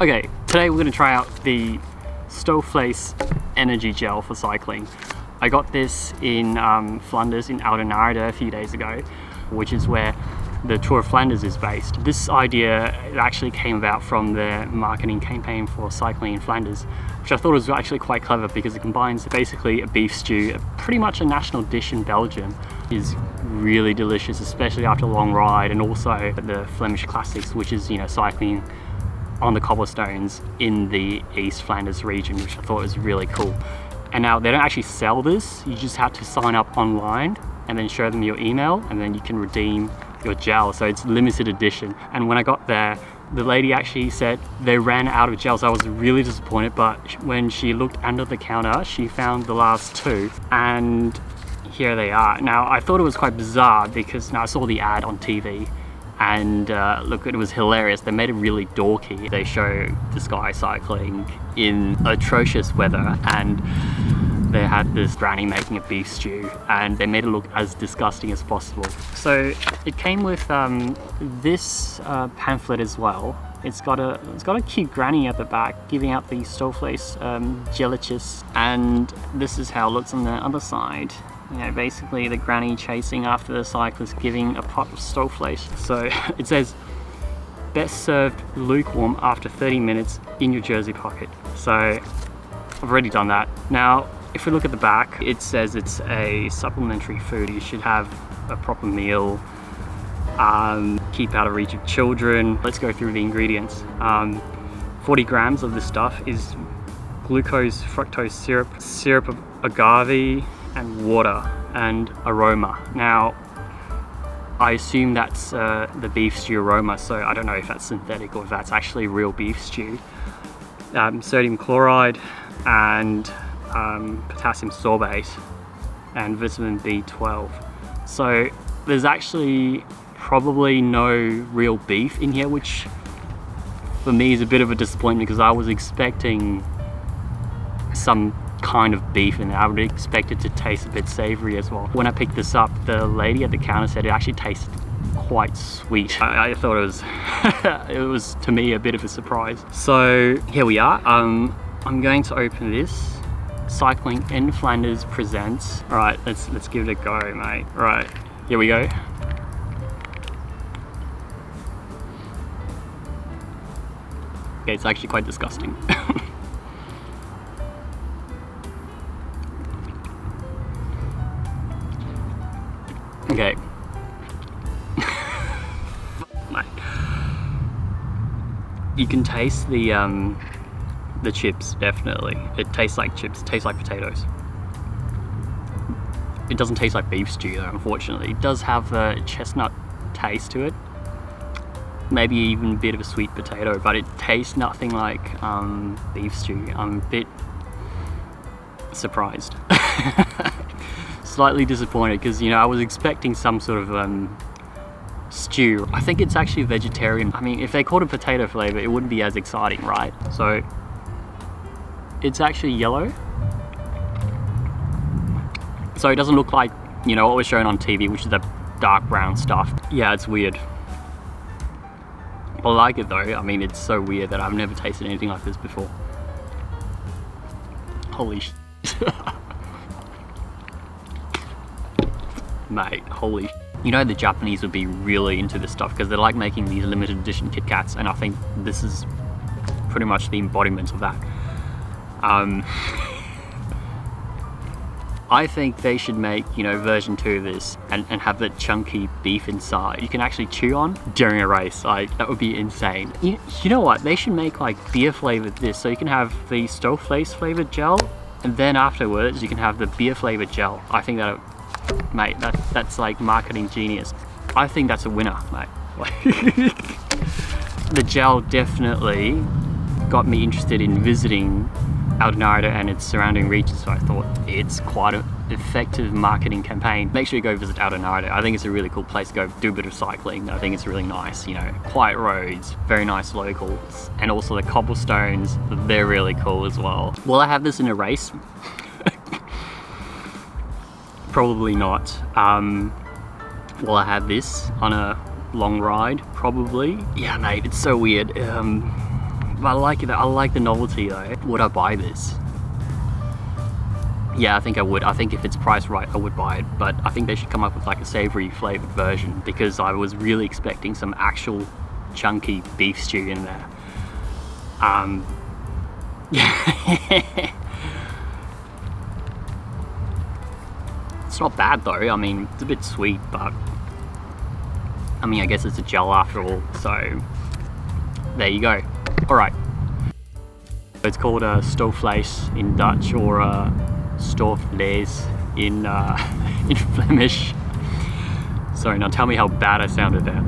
Okay, today we're going to try out the stoofvlees energy gel for cycling. I got this in Flanders, in Oudenaarde a few days ago, which is where the Tour of Flanders is based. This idea actually came about from their marketing campaign for cycling in Flanders, which I thought was actually quite clever because it combines basically a beef stew, pretty much a national dish in Belgium. It's really delicious, especially after a long ride, and also the Flemish classics, which is, you know, cycling on the cobblestones in the East Flanders region, which I thought was really cool. And now they don't actually sell this, you just have to sign up online and then show them your email, and then you can redeem your gel. So it's limited edition. And when I got there, the lady actually said they ran out of gel, so I was really disappointed. But when she looked under the counter, she found the last two, and here they are. Now I thought it was quite bizarre because now I saw the ad on TV, and look, it was hilarious. They made it really dorky. They show this guy cycling in atrocious weather, and they had this granny making a beef stew, and they made it look as disgusting as possible. So it came with this pamphlet as well. It's got a cute granny at the back giving out the stoofvlees gelichus, and this is how it looks on the other side. You know, basically the granny chasing after the cyclist, giving a pot of stoofvlees. So it says, best served lukewarm after 30 minutes in your jersey pocket. So I've already done that. Now, if we look at the back, it says it's a supplementary food. You should have a proper meal, keep out of reach of children. Let's go through the ingredients. 40 grams of this stuff is glucose fructose syrup of agave, and water and aroma. Now I assume that's the beef stew aroma, so I don't know if that's synthetic or if that's actually real beef stew. Sodium chloride and potassium sorbate and vitamin B12. So there's actually probably no real beef in here, which for me is a bit of a disappointment because I was expecting some kind of beef in there. I would expect it to taste a bit savory as well. When I picked this up, the lady at the counter said it actually tasted quite sweet. I thought it was it was to me a bit of a surprise. So here we are. I'm going to open this. Cycling in Flanders presents. All right, let's give it a go, mate. All right, here we go. Okay, it's actually quite disgusting. Okay. You can taste the chips, definitely. It tastes like chips, it tastes like potatoes. It doesn't taste like beef stew though, unfortunately. It does have a chestnut taste to it. Maybe even a bit of a sweet potato, but it tastes nothing like beef stew. I'm a bit surprised. Slightly disappointed because, you know, I was expecting some sort of stew. I think it's actually vegetarian. I mean, if they called it potato flavor, it wouldn't be as exciting, right? So it's actually yellow. So it doesn't look like, you know, what was shown on TV, which is that dark brown stuff. Yeah, it's weird. I like it though. I mean, it's so weird that I've never tasted anything like this before. Holy shit. Mate, holy shit. You know the Japanese would be really into this stuff because they like making these limited edition Kit Kats, and I think this is pretty much the embodiment of that. I think they should make, you know, version 2 of this and have the chunky beef inside you can actually chew on during a race. Like, that would be insane. You know what? They should make like beer flavored this, so you can have the stoofvlees flavored gel, and then afterwards you can have the beer flavored gel. I think that, mate, that's like marketing genius. I think that's a winner, mate. The gel definitely got me interested in visiting Oudenaarde and its surrounding regions, so I thought it's quite an effective marketing campaign. Make sure you go visit Oudenaarde. I think it's a really cool place to go do a bit of cycling. I think it's really nice, you know, quiet roads, very nice locals, and also the cobblestones, they're really cool as well. Will I have this in a race? Probably not. Will I have this on a long ride? Probably. Yeah, mate, it's so weird. I like it. I like the novelty though. Would I buy this? Yeah, I think I would. I think if it's priced right, I would buy it. But I think they should come up with like a savory flavored version, because I was really expecting some actual chunky beef stew in there. It's not bad though. I mean, it's a bit sweet, but I mean, I guess it's a gel after all. So there you go. All right. It's called a stoofvlees in Dutch, or stoofvlees in in Flemish. Sorry, now tell me how bad I sounded there.